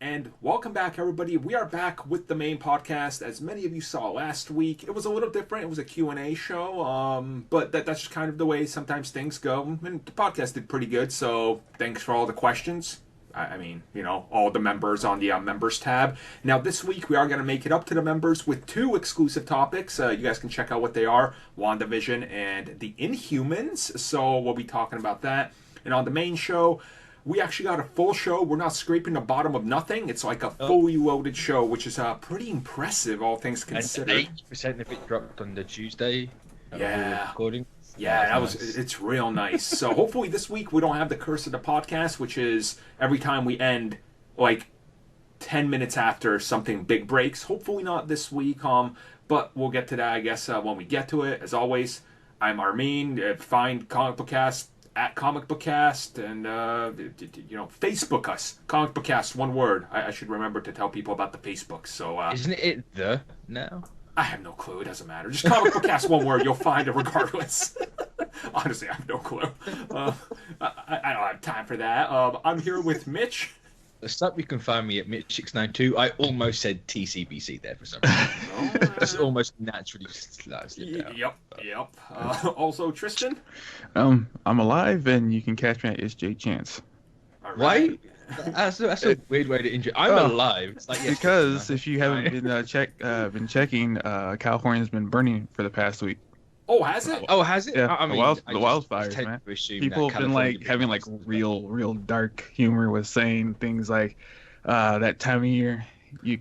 And welcome back, everybody. We are back with the main podcast. As many of you saw last week, it was a little different. It was a Q&A show, but that's just kind of the way sometimes things go. And the podcast did pretty good, so thanks for all the questions. I mean, all the members on the members tab. Now, this week, we are going to make it up to the members with two exclusive topics. You guys can check out what they are, WandaVision and the Inhumans. So we'll be talking about that. And on the main show, we actually got a full show. We're not scraping the bottom of nothing. It's like a fully loaded show, which is pretty impressive, all things considered. And 80% of it dropped on the Tuesday. Yeah. Recording. Yeah, it's real nice. So hopefully this week we don't have the curse of the podcast, which is every time we end, like 10 minutes after something big breaks. Hopefully not this week, but we'll get to that, I guess, when we get to it. As always, I'm Armin. Find Comic Book Cast at Comic Book Cast, and Facebook us, Comic Book Cast, one word. I should remember to tell people about the Facebook. So isn't it the now? I have no clue. It doesn't matter. Just Comic Book Cast, one word. You'll find it regardless. Honestly, I have no clue. I don't have time for that. I'm here with Mitch. You can find me at Mitch692. I almost said TCBC there for some reason. Just almost naturally slipped out. Yep. Also, Tristan. I'm alive, and you can catch me at SJ Chance. Right. Why? That's a weird way to injure. I'm alive. It's like, yes, because if you haven't been checking, California's been burning for the past week. Oh, has it? Oh, has it? Yeah, I mean, the wildfires, man. People have been having real dark humor with saying things like that time of year.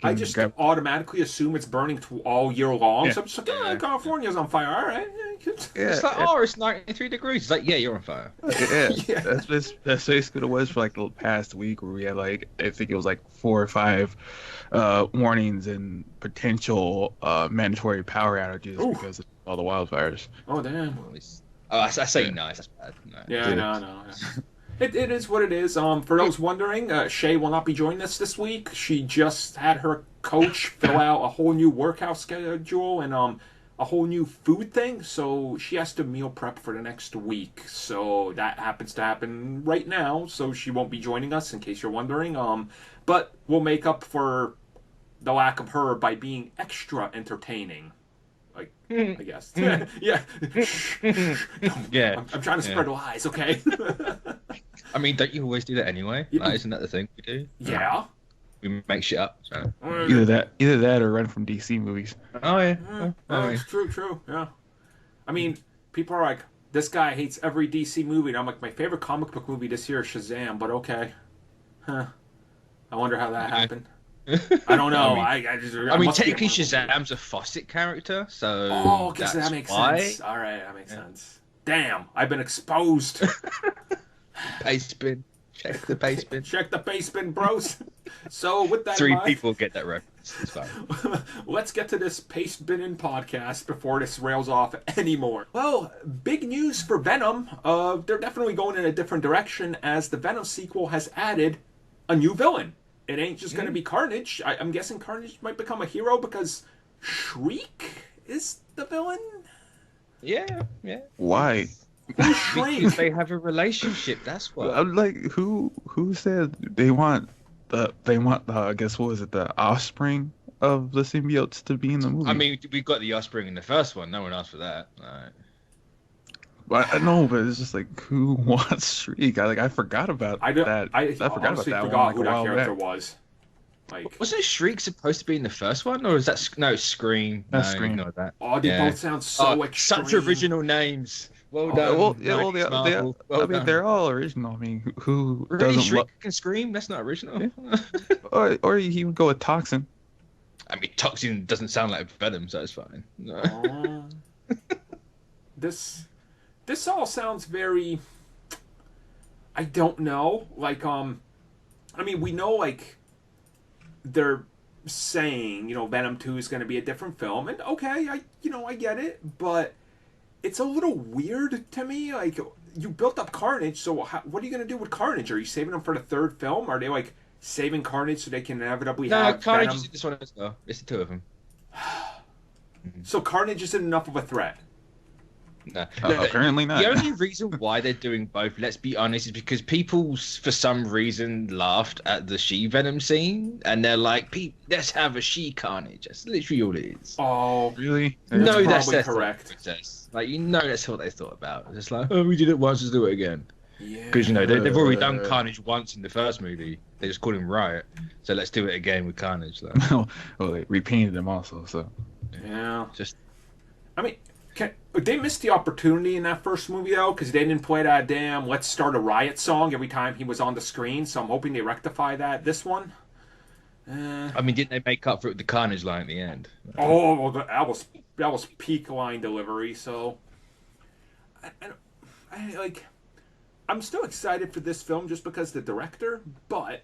I just automatically assume it's burning all year long. Yeah. So I'm just like, California's on fire. All right. It's like, it's 93 degrees. It's like, yeah, you're on fire. Yeah. That's basically what it was for the past week, where we had I think it was 4 or 5 warnings and potential mandatory power outages because of all the wildfires. Oh, damn. I say nice. That's bad. No. Yeah, no. It is what it is. For those wondering, Shay will not be joining us this week. She just had her coach fill out a whole new workout schedule and a whole new food thing, so she has to meal prep for the next week. So that happens to happen right now, so she won't be joining us, in case you're wondering. But we'll make up for the lack of her by being extra entertaining. I guess. Yeah. Yeah. I'm trying to spread lies, okay? I mean, don't you always do that anyway? Isn't that the thing we do? Yeah. We make shit up. So. Either that or run from DC movies. Oh, yeah. It's true. Yeah. I mean, people are like, this guy hates every DC movie. And I'm like, my favorite comic book movie this year is Shazam, but okay. Huh. I wonder how that happened. I don't know. I mean, technically, Shazam's a Fawcett character, so. Oh, okay, so that makes sense. All right, that makes sense. Damn, I've been exposed. Paste bin. Check the paste bin. Check the paste bin, bros. So, with that, 3 people get that reference. It's fine. Let's get to this paste bin in podcast before this rails off anymore. Well, big news for Venom. They're definitely going in a different direction, as the Venom sequel has added a new villain. It ain't just going to be Carnage. I'm guessing Carnage might become a hero because Shriek is the villain? Yeah. Why? Who's Shriek? Because they have a relationship, that's what. I'm like, who said they want I guess, what was it, the offspring of the symbiotes to be in the movie? I mean, we got the offspring in the first one. No one asked for that. Right. But I know, but it's just who wants Shriek? I forgot about that. I forgot who that character was. Wasn't Shriek supposed to be in the first one, or is that Scream? That's Scream. Ignore that. Oh, they both sound so extreme. Such original names. Well done. They're all original. I mean, who really doesn't Shriek can scream? That's not original. Yeah. or he would go with Toxin. I mean, Toxin doesn't sound like Venom, so it's fine. This all sounds very, I don't know. I mean, we know, they're saying, Venom 2 is going to be a different film, and okay, I get it, but it's a little weird to me. You built up Carnage, so what are you going to do with Carnage? Are you saving him for the third film? Are they, saving Carnage so they can inevitably have Carnage Venom? is this one as well. It's the two of them. So Carnage isn't enough of a threat? No. Look, Apparently not. The only reason why they're doing both, let's be honest, is because people, for some reason, laughed at the She-Venom scene, and they're like, let's have a She-Carnage. That's literally all it is. Oh, Really? no, that's their correct. thought process. Like, that's what they thought about. It's like, oh, we did it once, let's do it again. Yeah. Because, they've already done Carnage once in the first movie. They just called him Riot. So let's do it again with Carnage. Like. Well, they repainted them also, so. Yeah. I mean, they missed the opportunity in that first movie, though, because they didn't play that damn Let's Start a Riot song every time he was on the screen, so I'm hoping they rectify that this one. I mean, didn't they make up for it with the Carnage line at the end? Oh, well, that was peak line delivery, so... I'm still excited for this film just because the director, but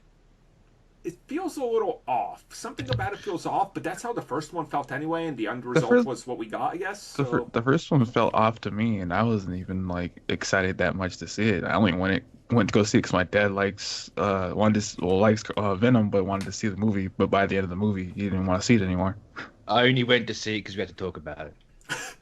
it feels a little off. Something about it feels off, but that's how the first one felt anyway, and the end result was what we got, I guess. So. The first one felt off to me, and I wasn't even excited that much to see it. I only went to go see it because my dad likes Venom, but wanted to see the movie. But by the end of the movie, he didn't want to see it anymore. I only went to see it because we had to talk about it.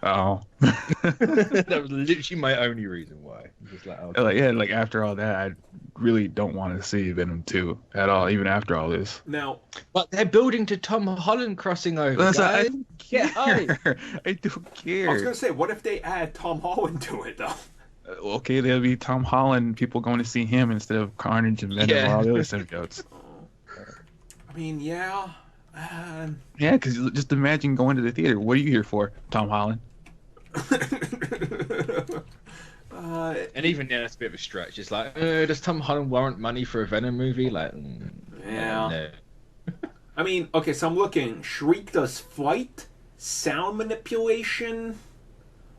Oh. That was literally my only reason why. Just after all that, I really don't want to see Venom 2 at all, even after all this. Now, but they're building to Tom Holland crossing over. I don't care. I don't care. I was gonna say, what if they add Tom Holland to it though? Okay, there'll be Tom Holland, people going to see him instead of Carnage and Venom and all the other symbiotes. I mean, yeah. Yeah, because just imagine going to the theater. What are you here for, Tom Holland? And even then, it's a bit of a stretch. It's like, does Tom Holland warrant money for a Venom movie? Like, yeah. No. I mean, okay, so I'm looking. Shriek does flight, sound manipulation.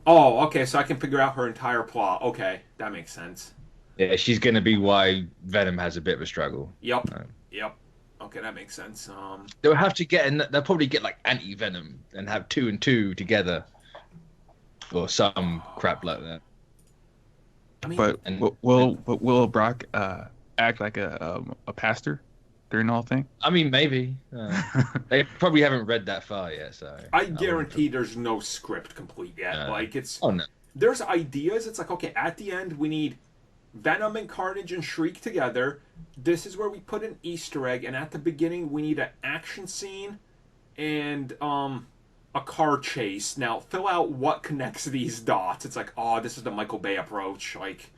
Oh, okay, so I can figure out her entire plot. Okay, that makes sense. Yeah, she's going to be why Venom has a bit of a struggle. Yep. Yep. Okay, that makes sense. They'll have to they'll probably get like anti-Venom and have 2 and 2 together. Or some crap like that. I mean, but will Brock act like a pastor during the whole thing? I mean, maybe. They probably haven't read that far yet, so... I guarantee there's no script complete yet. It's... Oh, no. There's ideas. It's like, okay, at the end, we need Venom and Carnage and Shriek together. This is where we put an Easter egg, and at the beginning, we need an action scene and a car chase. Now, fill out what connects these dots. It's like, oh, this is the Michael Bay approach. Like,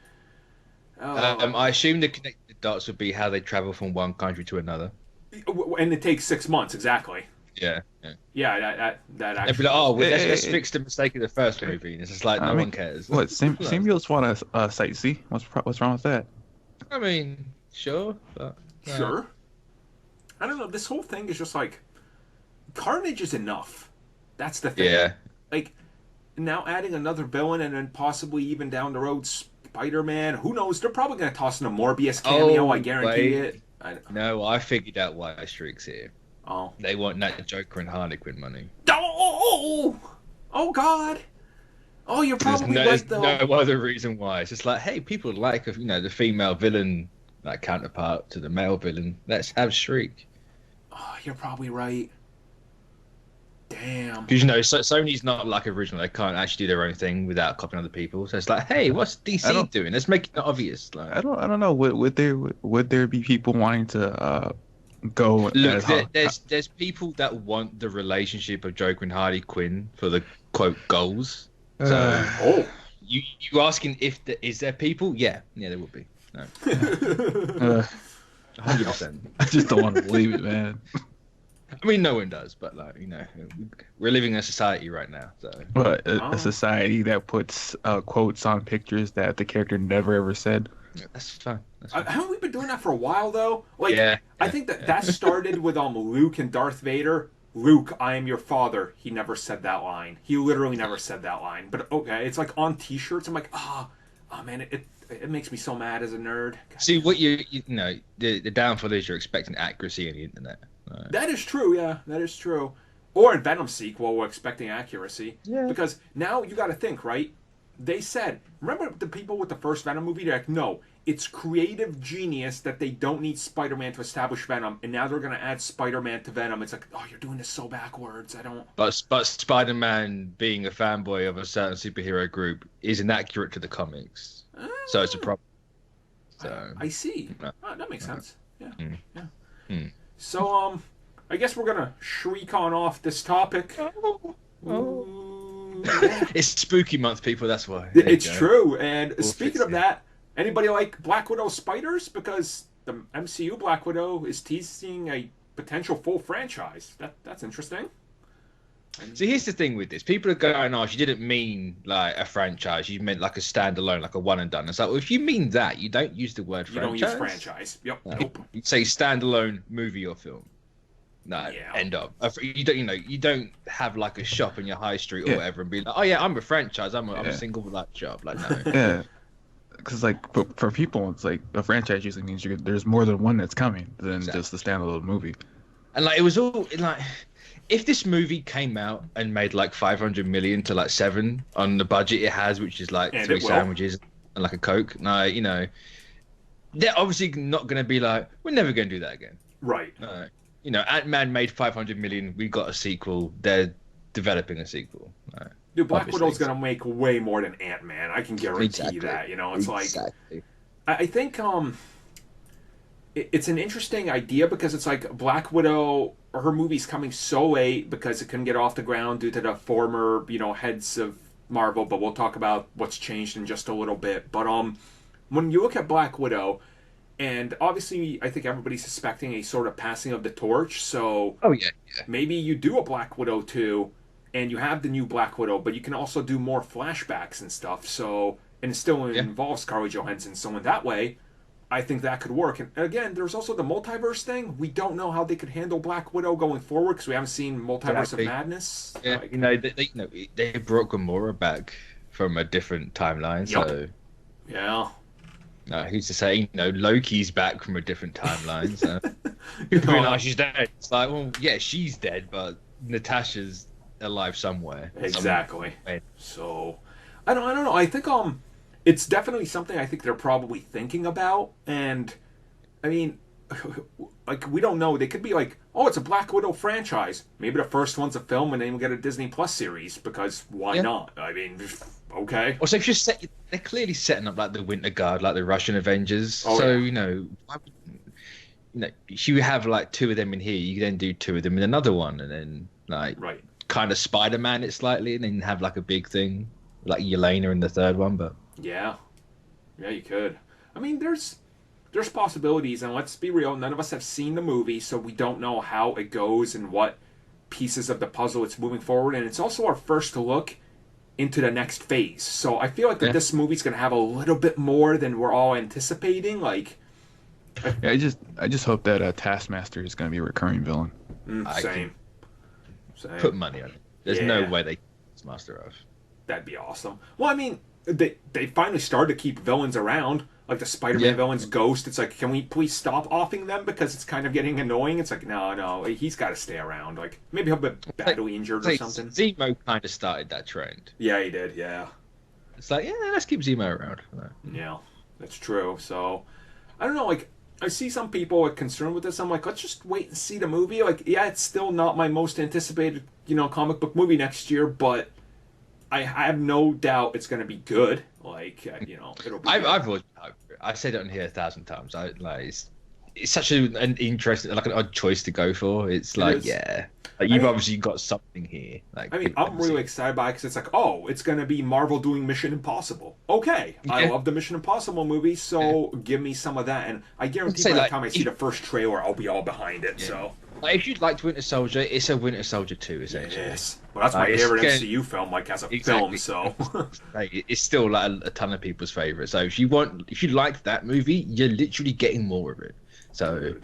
I assume the connected dots would be how they travel from one country to another. And it takes 6 months, exactly. Yeah. Yeah, that actually... Let's fix the mistake of the first movie. And it's just like, no one cares. What, symbiotes want to sightsee? What's wrong with that? I mean, sure, but... Sure. I don't know, this whole thing is just like... Carnage is enough. That's the thing. Yeah. Like, now adding another villain and then possibly even down the road Spider-Man. Who knows? They're probably going to toss in a Morbius cameo, I guarantee it. No, I figured out why Shriek's here. Oh. They want that Joker and Harley Quinn money. Oh, God. Oh, you're probably right, though. There's no other reason why. It's just like, hey, people like, the female villain, like, counterpart to the male villain. Let's have Shriek. Oh, you're probably right. Damn. Because Sony's not like original; they can't actually do their own thing without copying other people. So it's like, hey, what's DC doing? Let's make it obvious. Like, I don't know. Would there be people wanting to go? Look, there's people that want the relationship of Joker and Harley Quinn for the quote goals. So, you asking if is there people? Yeah, there would be. No, 100%. I just don't want to believe it, man. I mean, no one does, but we're living in a society right now. So, but a society that puts quotes on pictures that the character never ever said. Yeah, that's fine. Haven't we been doing that for a while though? I think that started with Luke and Darth Vader. Luke, I am your father. He never said that line. He literally never said that line. But okay, it's like on T-shirts. I'm like, oh man, it makes me so mad as a nerd. God. See, what the downfall is you're expecting accuracy on the internet. Right. That is true, yeah, that is true. Or in Venom sequel, we're expecting accuracy. Yeah. Because now you got to think, right? They said, remember the people with the first Venom movie? They're like, no, it's creative genius that they don't need Spider-Man to establish Venom, and now they're going to add Spider-Man to Venom. It's like, oh, you're doing this so backwards. I don't. But Spider-Man being a fanboy of a certain superhero group is inaccurate to the comics, so it's a problem. So I see. That makes sense. Yeah. Yeah. So I guess we're gonna shriek on off this topic. It's spooky month, people. That's why. It's true. And speaking of that, anybody like Black Widow spiders? Because the MCU Black Widow is teasing a potential full franchise. That's interesting. So here's the thing with this. People are going, oh, she didn't mean like a franchise. You meant like a standalone, like a one and done. It's like, well, if you mean that, you don't use the word franchise. You don't use franchise. Yep. No. Nope. You say standalone movie or film. No, end up. You don't have like a shop in your high street or whatever and be like, oh yeah, I'm a franchise. I'm a single like shop. Like, no. Yeah. Because like for people, it's like a franchise usually means there's more than one that's coming than just the standalone movie. And like it was all like, if this movie came out and made like 500 million to like 7 on the budget it has, which is like 3 sandwiches and like a Coke, no, they're obviously not going to be like, we're never going to do that again. Right. Ant-Man made 500 million. We got a sequel. They're developing a sequel. Dude, Black Widow's going to make way more than Ant-Man. I can guarantee that. It's like, I think it's an interesting idea because it's like Black Widow, her movie's coming so late because it couldn't get off the ground due to the former, heads of Marvel, but we'll talk about what's changed in just a little bit. But when you look at Black Widow, and obviously I think everybody's suspecting a sort of passing of the torch, so maybe you do a Black Widow 2, and you have the new Black Widow, but you can also do more flashbacks and stuff, so, and it still involves Scarlett Johansson, so in that way, I think that could work. And again, there's also the multiverse thing. We don't know how they could handle Black Widow going forward because we haven't seen Multiverse of Madness. Yeah, they brought Gamora back from a different timeline. So who's to say? Loki's back from a different timeline. So she's dead. It's like, well, yeah, she's dead, but Natasha's alive somewhere. Exactly. So I don't know. I think it's definitely something I think they're probably thinking about, and I mean, like, we don't know. They could be like, oh, it's a Black Widow franchise. Maybe the first one's a film, and then we'll get a Disney Plus series because why not? I mean, okay. Also, if they're clearly setting up like the Winter Guard, like the Russian Avengers. She would have like 2 of them in here. You then do 2 of them in another one, and then like kind of Spider-Man it slightly, and then have like a big thing like Yelena in the 3rd one, but. Yeah, you could. I mean, there's possibilities, and let's be real, none of us have seen the movie, so we don't know how it goes and what pieces of the puzzle it's moving forward, and it's also our first look into the next phase. So I feel like that this movie's going to have a little bit more than we're all anticipating. Like, I just hope that Taskmaster is going to be a recurring villain. Same. Put money on it. There's no way they can Taskmaster off. That'd be awesome. Well, I mean, they finally started to keep villains around, like the Spider-Man villain's Ghost. It's like, can we please stop offing them because it's kind of getting annoying? It's like, no, he's got to stay around. Like, maybe he'll be badly injured or something. Zemo kind of started that trend. Yeah, he did, yeah. It's like, let's keep Zemo around. Yeah, that's true. So, I don't know, like, I see some people are concerned with this. I'm like, let's just wait and see the movie. Like, yeah, it's still not my most anticipated, comic book movie next year, but I have no doubt it's going to be good. Like, it'll be. I've always, I said it on here 1,000 times. It's such an interesting, like an odd choice to go for. It's like, you've obviously got something here. Like, I'm really excited by it because it's like, oh, it's going to be Marvel doing Mission Impossible. Okay, I love the Mission Impossible movie, so give me some of that. And I guarantee by the time I see the first trailer, I'll be all behind it. So. Like, if you'd liked Winter Soldier, it's a Winter Soldier 2, essentially. Yes. Well, that's my favorite MCU film, like, as a film, so. It's still, like, a ton of people's favorite. So if you liked that movie, you're literally getting more of it. So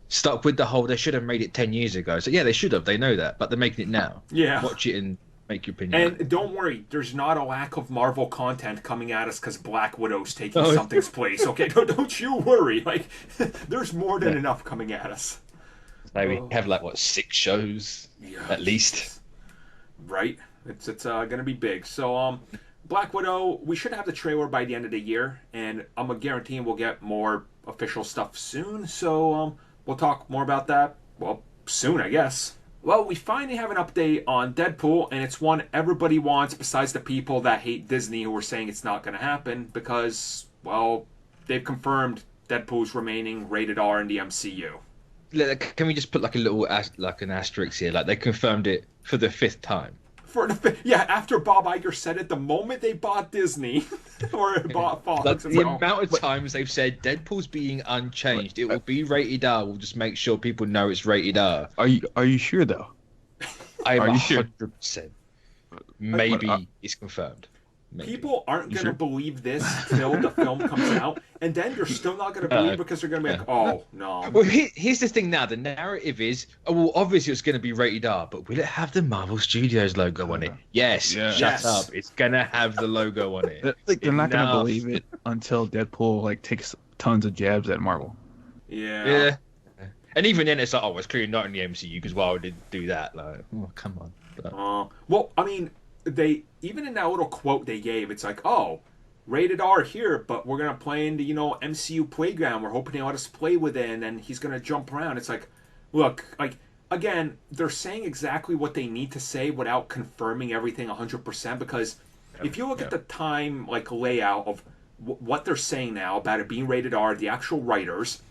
stop with the whole, they should have made it 10 years ago. So, yeah, they should have. They know that. But they're making it now. Yeah. Watch it and make your opinion. And don't worry, there's not a lack of Marvel content coming at us because Black Widow's taking something's place. Okay, don't you worry. Like, there's more than enough coming at us. So we have 6 shows at least. Right. It's going to be big. So Black Widow, we should have the trailer by the end of the year, and I'm guaranteeing we'll get more official stuff soon. So we'll talk more about that, well, soon, I guess. Well, we finally have an update on Deadpool, and it's one everybody wants besides the people that hate Disney who are saying it's not going to happen because, well, they've confirmed Deadpool's remaining rated R in the MCU. Can we just put like a little an asterisk here? Like they confirmed it for the 5th time. After Bob Iger said it, the moment they bought Disney or bought Fox, like the amount of times they've said Deadpool's being unchanged, it will be rated R. We'll just make sure people know it's rated R. Are you sure though? I'm 100%. Maybe it's confirmed. Maybe. People aren't going to believe this till the film comes out, and then you're still not going to believe because they're going to be like, oh, no. Well, here's the thing now. The narrative is, obviously it's going to be rated R, but will it have the Marvel Studios logo on it? Yes. Yeah. Shut up. It's going to have the logo on it. They're not going to believe it until Deadpool takes tons of jabs at Marvel. Yeah. And even then, it's like, oh, it's clearly not in the MCU because why would it do that? Like, oh, come on. But... well, I mean... They even in that little quote they gave, it's like, oh, rated R here, but we're gonna play in the MCU playground. We're hoping they let us play with it, and then he's gonna jump around. It's like, look, like again, they're saying exactly what they need to say without confirming everything 100%. Because if you look at the time layout of what they're saying now about it being rated R, the actual writers,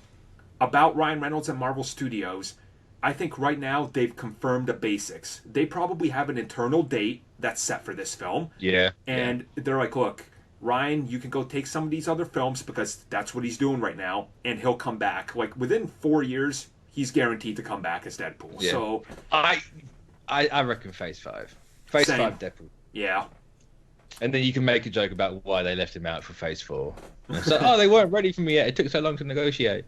about Ryan Reynolds and Marvel Studios, I think right now they've confirmed the basics. They probably have an internal date that's set for this film. Yeah. And they're like, look, Ryan, you can go take some of these other films because that's what he's doing right now, and he'll come back. Like, within 4 years, he's guaranteed to come back as Deadpool. Yeah. So I reckon Phase 5. Phase 5 Deadpool. Yeah. And then you can make a joke about why they left him out for Phase 4. So, they weren't ready for me yet. It took so long to negotiate.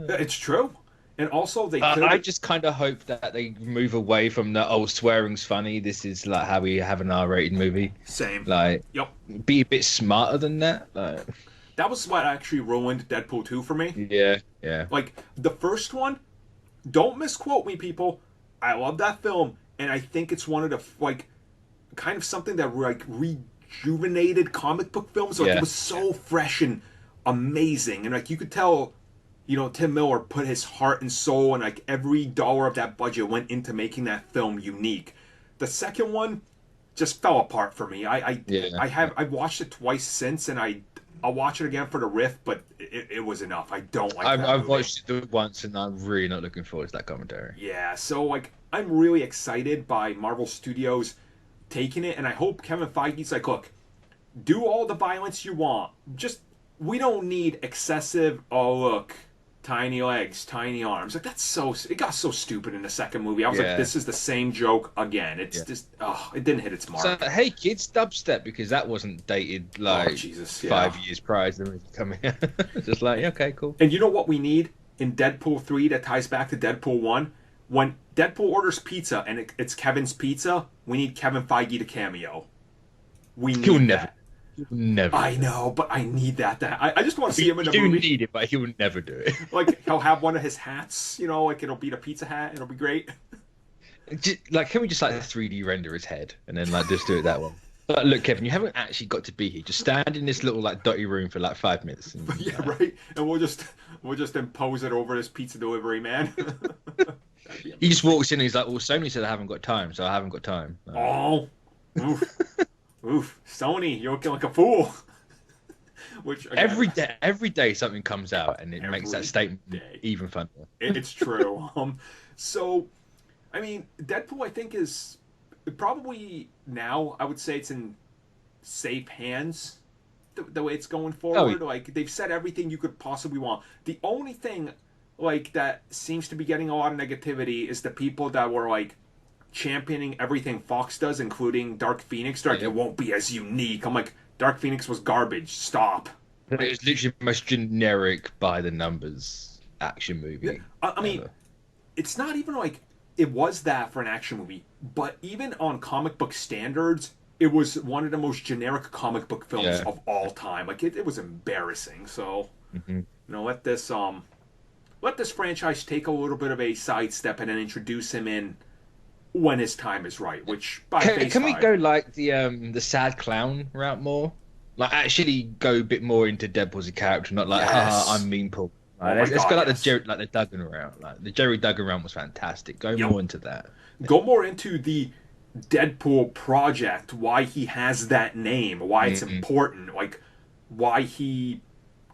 It's true. And also, they I just kind of hope that they move away from the, swearing's funny. This is like how we have an R-rated movie. Same. Like, be a bit smarter than that. Like, that was what actually ruined Deadpool 2 for me. Yeah. Like, the first one, don't misquote me, people. I love that film, and I think it's one of the, kind of something that, rejuvenated comic book films. It was so fresh and amazing. And, you could tell... Tim Miller put his heart and soul and every dollar of that budget went into making that film unique. The second one just fell apart for me. I've watched it twice since, and I'll watch it again for the riff, but it was enough. I don't like that I've watched it once, and I'm really not looking forward to that commentary. Yeah, so I'm really excited by Marvel Studios taking it, and I hope Kevin Feige's like, look, do all the violence you want. We don't need excessive, tiny legs, tiny arms. It got so stupid in the second movie. I was like, this is the same joke again. It's just, it didn't hit its mark. So, hey kids, dubstep, because that wasn't dated 5 years prior to the movie coming out. Just okay, cool. And you know what we need in Deadpool 3 that ties back to Deadpool 1? When Deadpool orders pizza and it's Kevin's pizza, we need Kevin Feige to cameo. We need that. Never. I know, but I need that. I just want to see him in the movie. You need it, but he would never do it. He'll have one of his hats, it'll be the pizza hat. It'll be great. Can we just 3D render his head and then just do it that way? Look, Kevin, you haven't actually got to be here. Just stand in this little dotty room for 5 minutes. And, right. And we'll just impose it over this pizza delivery man. He just walks in and he's like, "Well, Sony said I haven't got time, so I haven't got time." Oof. Oof, Sony, you're looking like a fool. Which again, every day something comes out and it makes that statement even funnier. It's true. So, I mean, Deadpool, I think, is probably now, I would say it's in safe hands. The way it's going forward, they've said everything you could possibly want. The only thing that seems to be getting a lot of negativity is the people that were championing everything Fox does, including Dark Phoenix. They're it won't be as unique. I'm like, Dark Phoenix was garbage. Stop. It was literally the most generic, by the numbers action movie. I mean, it's not even it was that for an action movie, but even on comic book standards, it was one of the most generic comic book films of all time. It was embarrassing. So, let this franchise take a little bit of a sidestep and then introduce him in when his time is right. Which by can we go like the sad clown route more? Like actually go a bit more into Deadpool as a character, not like I'm mean Paul. Like, let's go like the Duggan route. Like the Jerry Duggan route was fantastic. Go more into that. Go more into the Deadpool project. Why he has that name? Why it's important? Like why he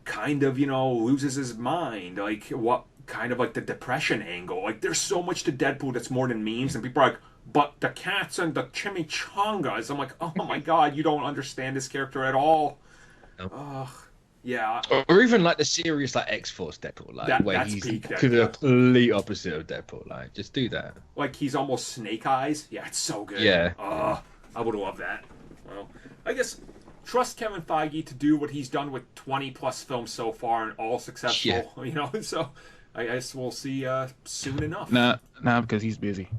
kind of loses his mind. Like what kind of like the depression angle. Like there's so much to Deadpool that's more than memes, and people are like, but the cats and the chimichangas. I'm like, oh my god, you don't understand this character at all. Nope. Yeah. Or even like the serious like X-Force Deadpool, like where he's the complete opposite of Deadpool. Like just do that. Like he's almost Snake Eyes. Yeah, it's so good. Yeah. I would love that. Well, I guess trust Kevin Feige to do what he's done with 20 plus films so far and all successful. Yeah. So I guess we'll see soon enough. Nah, because he's busy.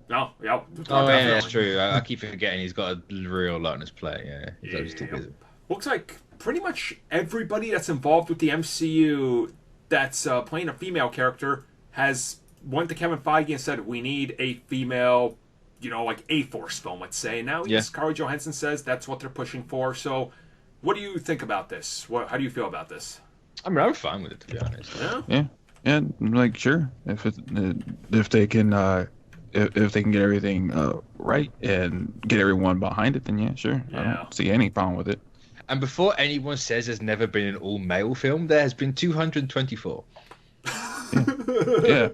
No, yeah. That's true. I keep forgetting he's got a real lot on his plate. Yeah, he's too busy. Looks like pretty much everybody that's involved with the MCU that's playing a female character has went to Kevin Feige and said, we need a female, like A-Force film, let's say. And now, Scarlett Johansson says that's what they're pushing for. So what do you think about this? How do you feel about this? I mean, I'm fine with it, to be honest. Yeah, like, sure. If they can... If they can get everything right and get everyone behind it, then yeah, sure. Yeah. I don't see any problem with it. And before anyone says there's never been an all-male film, there has been 224. Yeah.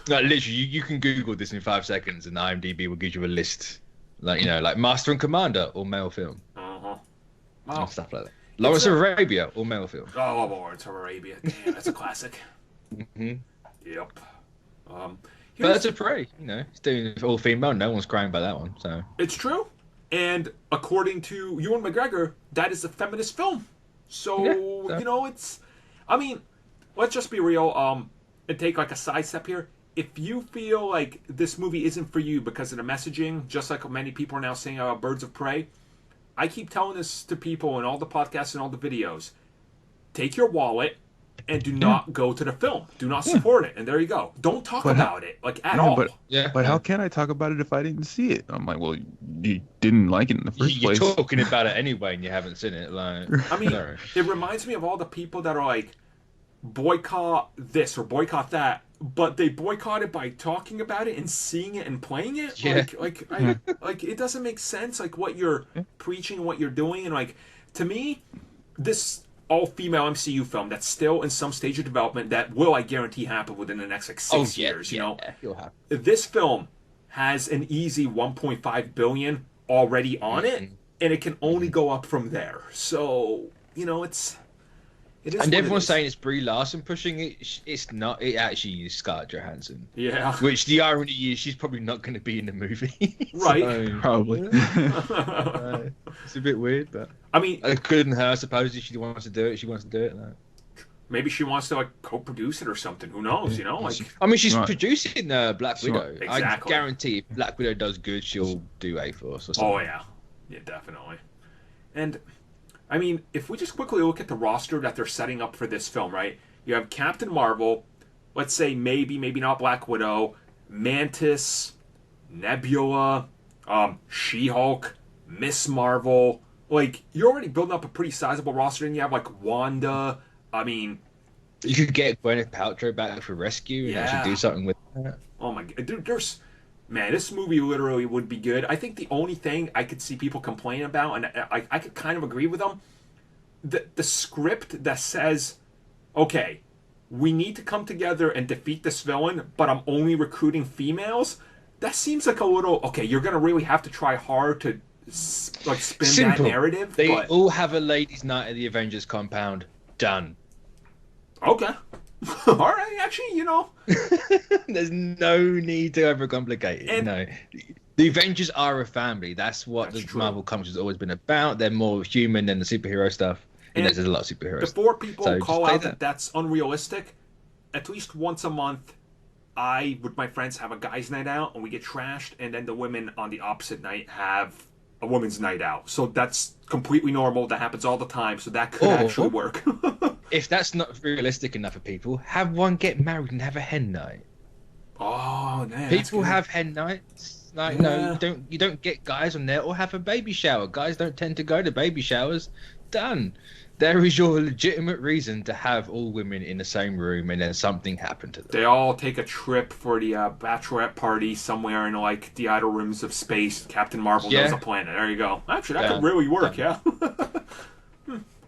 Like literally, you can Google this in 5 seconds, and IMDb will give you a list. Like like Master and Commander, all-male film. Wow. And stuff like that. Lawrence of Arabia, all-male film. Oh, Lawrence of Arabia. Damn, that's a classic. Yep. Birds of Prey, it's doing all female. No one's crying about that one. So it's true, and according to Ewan McGregor, that is a feminist film. So it's. I mean, let's just be real. And take like a side step here. If you feel like this movie isn't for you because of the messaging, just like many people are now saying about Birds of Prey, I keep telling this to people in all the podcasts and all the videos. Take your wallet. And do not go to the film. Do not support it. And there you go. Don't talk about it at all. But how can I talk about it if I didn't see it? I'm like, well, you didn't like it in the first place. You're talking about it anyway, and you haven't seen it. Like, I mean, it reminds me of all the people that are like, boycott this or boycott that, but they boycott it by talking about it and seeing it and playing it. Yeah. Like it doesn't make sense. Like what you're preaching and what you're doing, and like to me, this all-female MCU film that's still in some stage of development that will, I guarantee, happen within the next 6 years. You'll happen. This film has an easy 1.5 billion already on it, and it can only go up from there. So it is. And everyone's saying it's Brie Larson pushing it. It's not. It actually is Scarlett Johansson. Yeah. Which the irony is, she's probably not going to be in the movie. Right. So, probably. It's a bit weird, but I mean, it couldn't her. Suppose if she wants to do it, she wants to do it. Like. Maybe she wants to co-produce it or something. Who knows? I mean, she's producing Black Widow. Exactly. I guarantee if Black Widow does good, she'll do A-Force or something. Oh yeah, definitely. And I mean, if we just quickly look at the roster that they're setting up for this film, right? You have Captain Marvel. Let's say maybe not Black Widow, Mantis, Nebula, She-Hulk, Ms. Marvel. Like, you're already building up a pretty sizable roster, and you have, like, Wanda. I mean... You could get Gwyneth Paltrow back for Rescue and actually do something with that. Oh, my God. Dude, man, this movie literally would be good. I think the only thing I could see people complain about, and I could kind of agree with them, the script that says, okay, we need to come together and defeat this villain, but I'm only recruiting females, that seems like a little, okay, you're going to really have to try hard to spin that narrative. They all have a ladies' night at the Avengers compound. Done. Okay. All right, actually, There's no need to overcomplicate it. No. The Avengers are a family. That's what the Marvel Comics has always been about. They're more human than the superhero stuff. And there's a lot of superheroes. Before people call out that that's unrealistic, at least once a month, I, with my friends, have a guys' night out, and we get trashed, and then the women on the opposite night have a women's night out. So that's completely normal. That happens all the time. So that could actually work. If that's not realistic enough for people, have one get married and have a hen night. Oh, man. People have hen nights. Like, no, you don't get guys on there or have a baby shower. Guys don't tend to go to baby showers. Done. There is your legitimate reason to have all women in the same room, and then something happened to them. They all take a trip for the bachelorette party somewhere in like the outer rims of space. Captain Marvel knows a planet. There you go. Actually, that could really work. Yeah.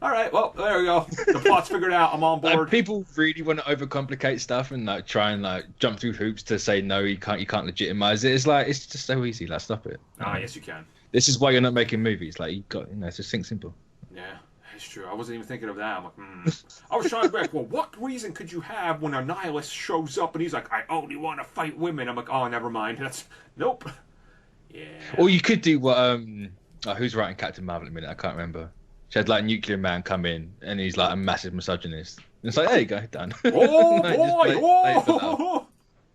All right. Well, there we go. The plot's figured out. I'm on board. Like, people really want to overcomplicate stuff and like try and like jump through hoops to say no, you can't legitimize it. It's like it's just so easy. Like, stop it. Yes, you can. This is why you're not making movies. Like, it's just think simple. Yeah. It's true. I wasn't even thinking of that. I'm like, I was trying to be like, well, what reason could you have when a nihilist shows up and he's like, I only want to fight women? I'm like, oh, never mind. Nope. Yeah. Or you could do what who's writing Captain Marvel at the minute? I can't remember. She had like Nuclear Man come in and he's like a massive misogynist. And it's like, there you go, done. Oh boy!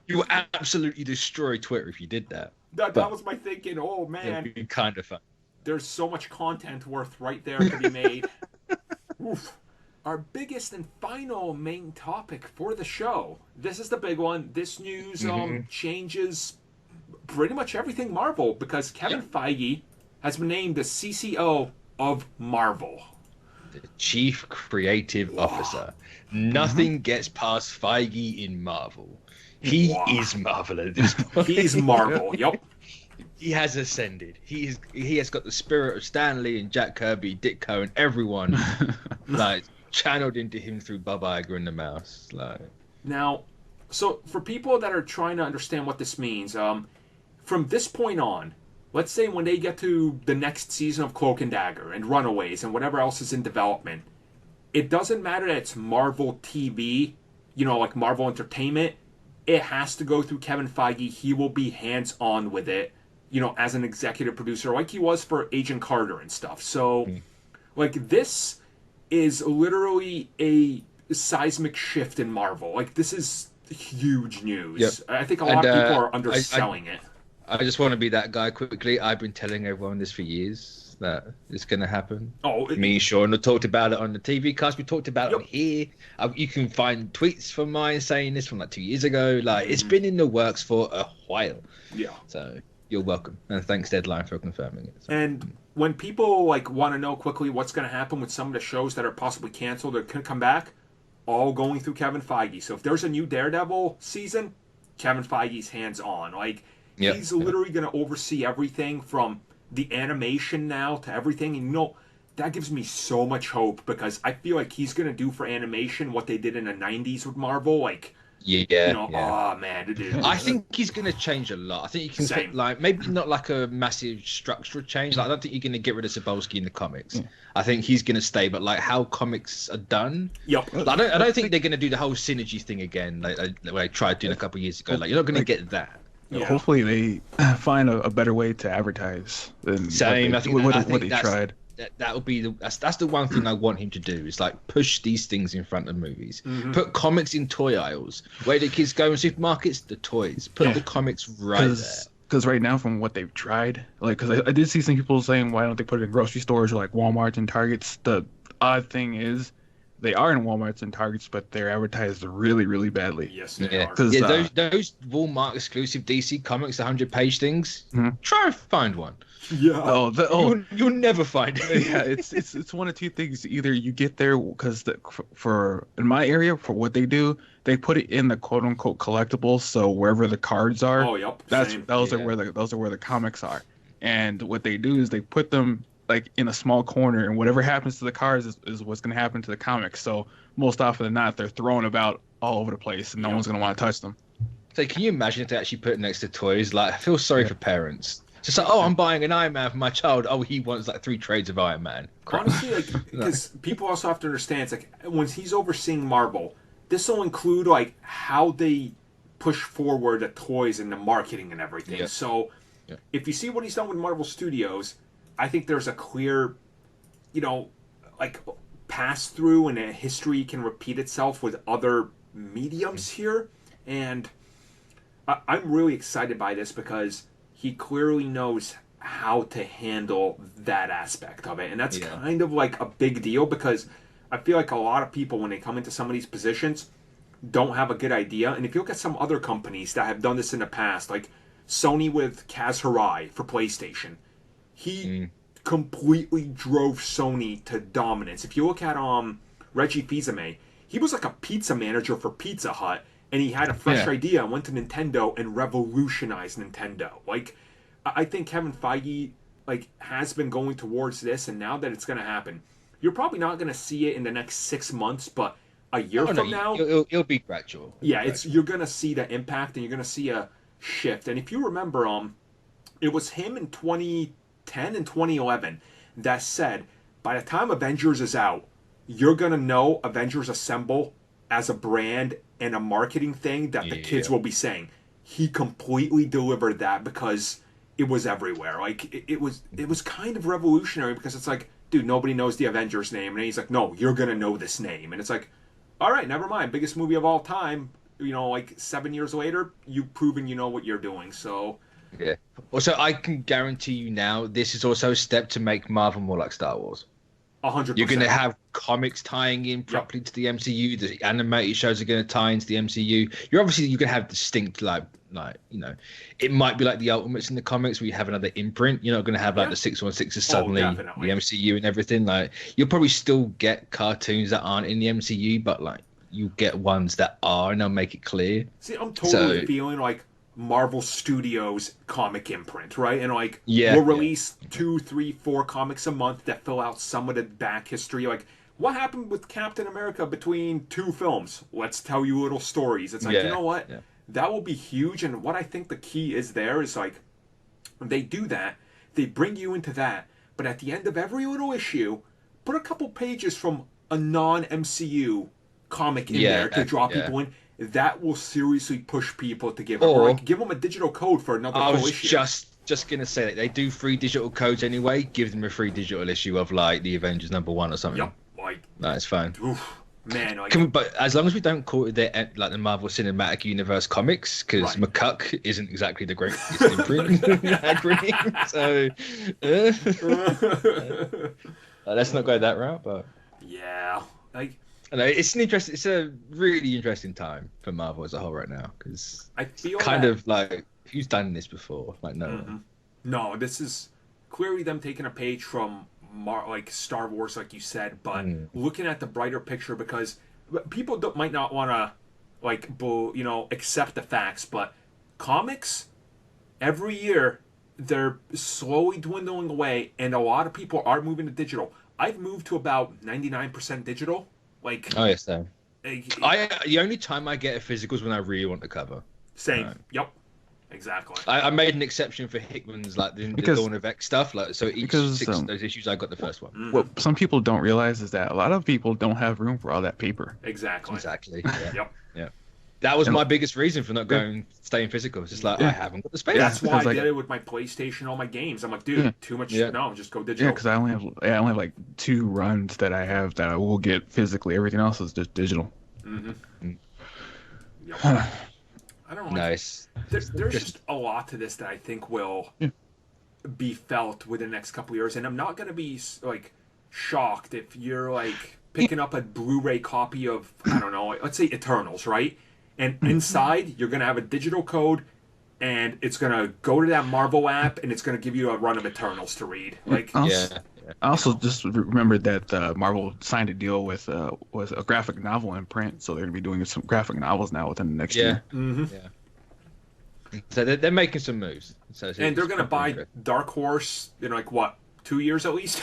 You will absolutely destroy Twitter if you did that. That was my thinking. Oh man, it'd be kind of fun. There's so much content worth right there to be made. Oof. Our biggest and final main topic for the show. This is the big one. This news changes pretty much everything Marvel because Kevin Feige has been named the CCO of Marvel. The Chief Creative Officer. Nothing gets past Feige in Marvel. He is Marvel at this point. He's Marvel, yep. He has ascended. He has got the spirit of Stan Lee and Jack Kirby, Dick Cohen, everyone like channeled into him through Bob Iger and the Mouse. Like now, so for people that are trying to understand what this means, from this point on, let's say when they get to the next season of Cloak and Dagger and Runaways and whatever else is in development, it doesn't matter that it's Marvel TV, like Marvel Entertainment. It has to go through Kevin Feige. He will be hands-on with it. As an executive producer, like he was for Agent Carter and stuff. So, like, this is literally a seismic shift in Marvel. Like, this is huge news. Yep. I think a lot of people are underselling it. I just want to be that guy quickly. I've been telling everyone this for years, that it's going to happen. Me and Sean have talked about it on the TV cast. We talked about it here. You can find tweets from mine saying this from like 2 years ago. Like, it's been in the works for a while. Yeah. So... You're welcome, and thanks Deadline for confirming it. So. And when people want to know quickly what's going to happen with some of the shows that are possibly canceled or can come back, all going through Kevin Feige. So if there's a new Daredevil season, Kevin Feige's hands on. Like he's literally going to oversee everything from the animation now to everything. And that gives me so much hope because I feel like he's going to do for animation what they did in the '90s with Marvel, like. Oh man, I think he's going to change a lot. I think you can put, like, maybe not like a massive structural change. Like, I don't think you're going to get rid of Cebulski in the comics. I think he's going to stay, but like how comics are done. Yep. Like, I don't think they're going to do the whole synergy thing again, like they tried doing a couple of years ago. Like, you're not going to get that. Yeah. Hopefully, they find a better way to advertise than what they tried. That would be that's the one thing I want him to do is like push these things in front of movies. Put comics in toy aisles where the kids go in supermarkets. The toys, put the comics right there. Because right now, from what they've tried, like, because I did see some people saying, why don't they put it in grocery stores or like Walmart and Targets? The odd thing is, they are in Walmarts and Targets, but they're advertised really, really badly. Yes, they are. Those Walmart exclusive DC Comics 100-page things. Try and find one. Yeah. You'll never find it. Yeah, it's one of two things. Either you get there because for in my area, for what they do, they put it in the quote unquote collectibles. So wherever the cards are, those are where the comics are. And what they do is they put them like in a small corner, and whatever happens to the cards is what's going to happen to the comics. So most often than not, they're thrown about all over the place, and no one's going to want to touch them. So can you imagine if they actually put it next to toys? Like, I feel sorry for parents. Just like, I'm buying an Iron Man for my child. Oh, he wants like 3 trades of Iron Man. Crap. Honestly, like, because people also have to understand, it's like when he's overseeing Marvel, this will include like how they push forward the toys and the marketing and everything. So if you see what he's done with Marvel Studios, I think there's a clear, like pass through, and a history can repeat itself with other mediums here. And I'm really excited by this because he clearly knows how to handle that aspect of it. And that's kind of like a big deal because I feel like a lot of people, when they come into some of these positions, don't have a good idea. And if you look at some other companies that have done this in the past, like Sony with Kaz Hirai for PlayStation, he completely drove Sony to dominance. If you look at Reggie Fils-Aimé, he was like a pizza manager for Pizza Hut, and he had a fresh idea and went to Nintendo and revolutionized Nintendo. Like, I think Kevin Feige has been going towards this, and now that it's going to happen, you're probably not going to see it in the next 6 months, but a year from now, it'll be gradual. You're going to see the impact, and you're going to see a shift. And if you remember, it was him in 2010 and 2011 that said, by the time Avengers is out, you're going to know Avengers Assemble as a brand and a marketing thing that the kids will be saying. He completely delivered that because it was everywhere. Like, it was kind of revolutionary because it's like, dude, nobody knows the Avengers name. And he's like, no, you're going to know this name. And it's like, all right, never mind. Biggest movie of all time. 7 years later, you've proven you know what you're doing. So, yeah. Also, I can guarantee you now, this is also a step to make Marvel more like Star Wars. 100%. You're going to have comics tying in properly to the MCU. The animated shows are going to tie into the MCU. You're going to have distinct, it might be like the Ultimates in the comics where you have another imprint. You're not going to have the 616 suddenly the MCU and everything. Like, you'll probably still get cartoons that aren't in the MCU, but you get ones that are, and they'll make it clear. See, I'm totally feeling like Marvel Studios comic imprint, right? And we'll release 2, 3, 4 comics a month that fill out some of the back history. Like, what happened with Captain America between 2 films? Let's tell you little stories. It's like, you know what? Yeah. That will be huge. And what I think the key is there is when they do that, they bring you into that. But at the end of every little issue, put a couple pages from a non-MCU comic in there to draw people in. That will seriously push people to give them. Or give them a digital code for another full issue. I was just going to say that they do free digital codes anyway. Give them a free digital issue of the Avengers #1 or something. Yep. No, it's fine. Oof, man. But as long as we don't call it the Marvel Cinematic Universe comics, because McCuck isn't exactly the greatest imprint. So let's not go that route. But yeah, it's a really interesting time for Marvel as a whole right now, because I feel of who's done this before? No one. No, this is clearly them taking a page from Star Wars, like you said, but looking at the brighter picture, because people might not want to accept the facts, but comics every year they're slowly dwindling away, and a lot of people are moving to digital. I've moved to about 99% digital. The only time I get a physical is when I really want the cover. Same. Right. Yep. Exactly. I made an exception for Hickman's the Dawn of X stuff. So each 6 of those issues, I got the first one. What some people don't realize is that a lot of people don't have room for all that paper. Exactly. Yeah. Yep. Yeah. That was my biggest reason for not staying physical. It's just I haven't got the space. That's why I did it with my PlayStation, all my games. I'm like, dude, too much. Yeah. No, just go digital. Yeah, because I only have 2 runs that I have that I will get physically. Everything else is just digital. Mm-hmm. Yep. I don't know. Nice. There's just a lot to this that I think will be felt within the next couple of years, and I'm not going to be shocked if you're picking up a Blu-ray copy of, I don't know, let's say Eternals, right? And inside you're going to have a digital code, and it's going to go to that Marvel app, and it's going to give you a run of Eternals to read. I also just remembered that Marvel signed a deal with a graphic novel imprint, so they're going to be doing some graphic novels now within the next year. Mm-hmm. Yeah. So they're making some moves. And they're going to buy Dark Horse in 2 years at least.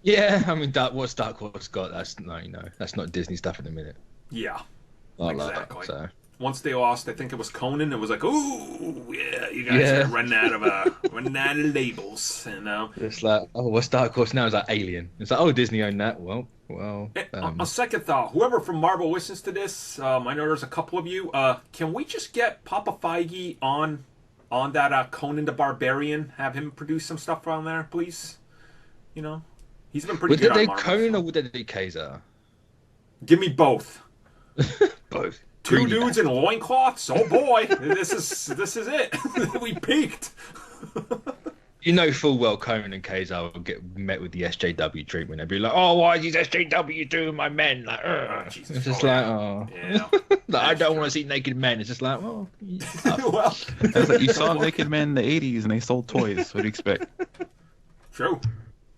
Yeah, I mean, what's Dark Horse got? That's not Disney stuff in a minute. Yeah, exactly. So. Once they lost, I think it was Conan. It was ooh, yeah, you guys are running out of labels, It's what's Dark Horse now? It's Alien. It's Disney owned that. Well. On second thought, whoever from Marvel listens to this, I know there's a couple of you. Can we just get Papa Feige on that Conan the Barbarian? Have him produce some stuff on there, please. He's been pretty good on Marvel. Would they Conan or would they do Kaiser? Give me both. Both. 2 dudes in loincloths? Oh boy, this is it. We peaked. You know full well Conan and Kazar will get met with the SJW treatment. They'll be like, "Oh, why is these SJW doing my men?" Like, it's just like, oh, yeah. Like, I don't want to see naked men. It's just like, well, well, it's like you saw naked men in the '80s and they sold toys. What do you expect? True.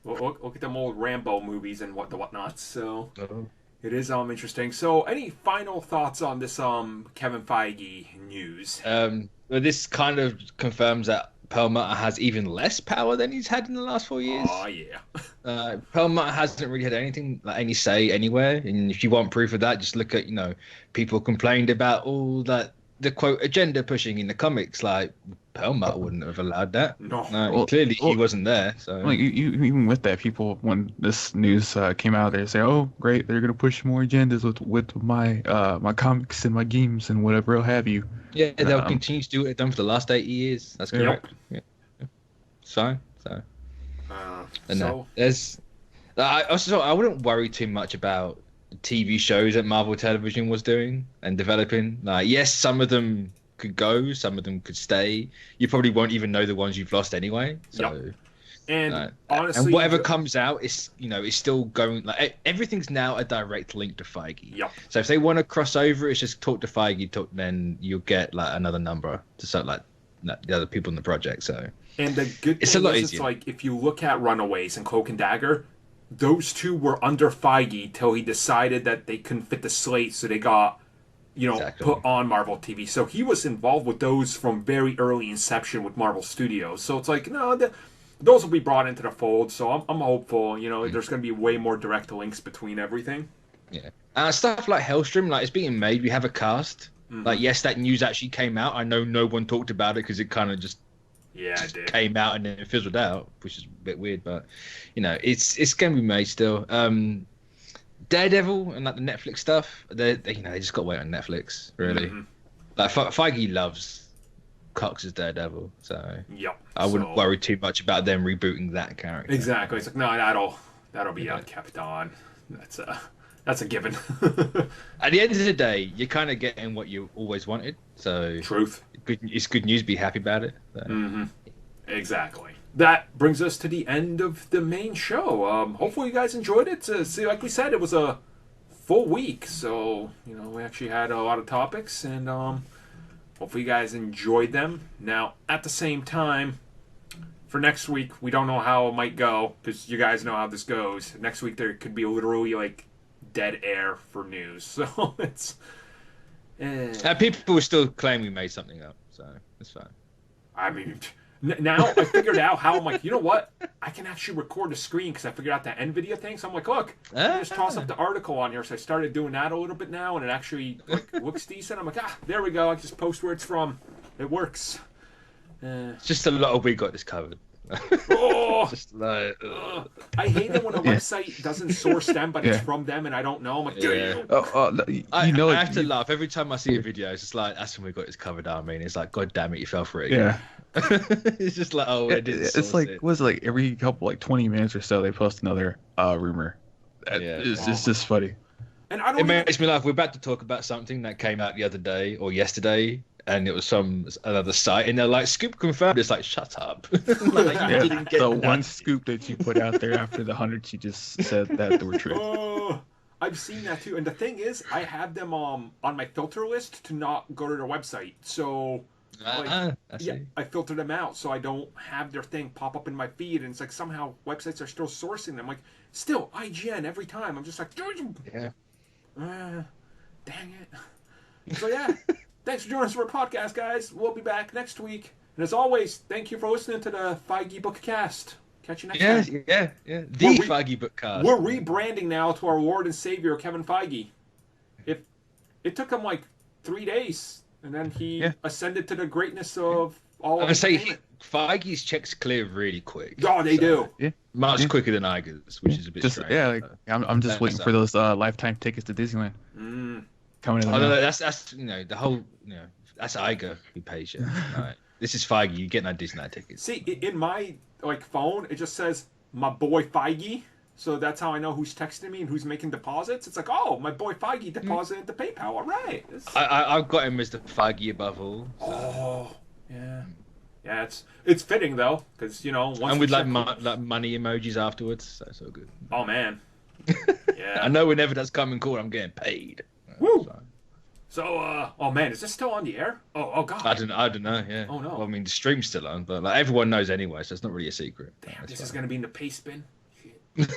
Look at them old Rambo movies and whatnot. So it is interesting. So, any final thoughts on this Kevin Feige news? Well, this kind of confirms that Perlmutter has even less power than he's had in the last 4 years. Oh yeah. Perlmutter hasn't really had anything, like any say anywhere. And if you want proof of that, just look at people complained about all that the quote agenda pushing in the comics. Like Perlmutter wouldn't have allowed that. No, clearly he wasn't there. So like you even with that, people when this news came out, they say, "Oh, great, they're gonna push more agendas with my my comics and my games and whatever have you." Yeah, they'll continue to do what they've done for the last 80 years. That's correct. Yep. Yeah. So. There's. I wouldn't worry too much about TV shows that Marvel Television was doing and developing. Like, yes, some of them could go, some of them could stay. You probably won't even know the ones you've lost anyway. So, and honestly, and whatever comes out is, it's still going. Like everything's now a direct link to Feige. Yep. So if they want to cross over, it's just talk to Feige. Then you'll get like another number to sort like the other people in the project. So. And the good thing is, it's like if you look at Runaways and Cloak and Dagger, those two were under Feige till he decided that they couldn't fit the slate, so they got, put on Marvel TV. So he was involved with those from very early inception with Marvel Studios. So it's like, no, those will be brought into the fold. So I'm hopeful, there's going to be way more direct links between everything. Yeah. Stuff like Hellstrom, like it's being made. We have a cast. Mm-hmm. Like, yes, that news actually came out. I know no one talked about it because it kind of just it did. Came out and then fizzled out, which is a bit weird, but it's going to be made still. Daredevil and like the Netflix stuff, they just got to wait on Netflix, really. Mm-hmm. Like Feige loves Cox as Daredevil, so I wouldn't worry too much about them rebooting that character. Exactly, it's like no, that'll be kept on. That's a given. At the end of the day, you're kind of getting what you always wanted. So truth. It's good news. Be happy about it. So. Mm-hmm. Exactly. That brings us to the end of the main show. Hopefully you guys enjoyed it. See, like we said, it was a full week, so we actually had a lot of topics, and hopefully you guys enjoyed them. Now, at the same time, for next week, we don't know how it might go because you guys know how this goes. Next week there could be literally like dead air for news, so it's. People will still claim we made something up, so it's fine. I mean, now I figured out how I'm like, you know what? I can actually record a screen because I figured out that NVIDIA thing. So I'm like, look, I just toss up the article on here. So I started doing that a little bit now, and it actually looks decent. I'm like, there we go. I just post where it's from. It works. It's just a lot of we got this covered. Just like, I hate it when a website doesn't source them, but it's from them, and I don't know. I'm like, I have to laugh every time I see a video. It's just like, that's when we got this covered. I mean, it's like, God damn it, you fell for it again. It's just like, it's like, was it like every couple 20 minutes or so they post another rumor. It's just funny. And I don't. It makes me laugh. We're about to talk about something that came out the other day or yesterday. And it was another site, and they're like, "Scoop confirmed." It's like, shut up. The one scoop that you put out there after the 100, you just said that they were true. I've seen that too. And the thing is, I have them on my filter list to not go to their website. So I filter them out so I don't have their thing pop up in my feed. And it's like somehow websites are still sourcing them. Like, still IGN every time. I'm just like, dang it. So thanks for joining us for our podcast, guys. We'll be back next week. And as always, thank you for listening to the Feige Bookcast. Catch you next time. The Feige Bookcast. We're rebranding now to our Lord and Savior, Kevin Feige. It took him 3 days, and then he ascended to the greatness of all of Feige's checks clear really quick. Oh, they do. Yeah. Much quicker than Iger's, which is a bit strange. I'm just waiting for those lifetime tickets to Disneyland. Coming in that's the whole that's Iger who pays you. Right. This is Feige. You get no Disneyland tickets. See, in my phone, it just says my boy Feige, so that's how I know who's texting me and who's making deposits. It's like, oh, my boy Feige deposited to PayPal. All right. I've got him as the Feige above all. So. Oh, yeah. Yeah, it's fitting though, because once and with like money emojis afterwards, so it's all good. Oh man, yeah. I know whenever that's coming cool, I'm getting paid. Woo! So, oh man, is this still on the air? Oh god. I don't know. Yeah. Oh no. Well, I mean, the stream's still on, but like everyone knows anyway, so it's not really a secret. Damn, this is gonna be in the paste bin. Shit.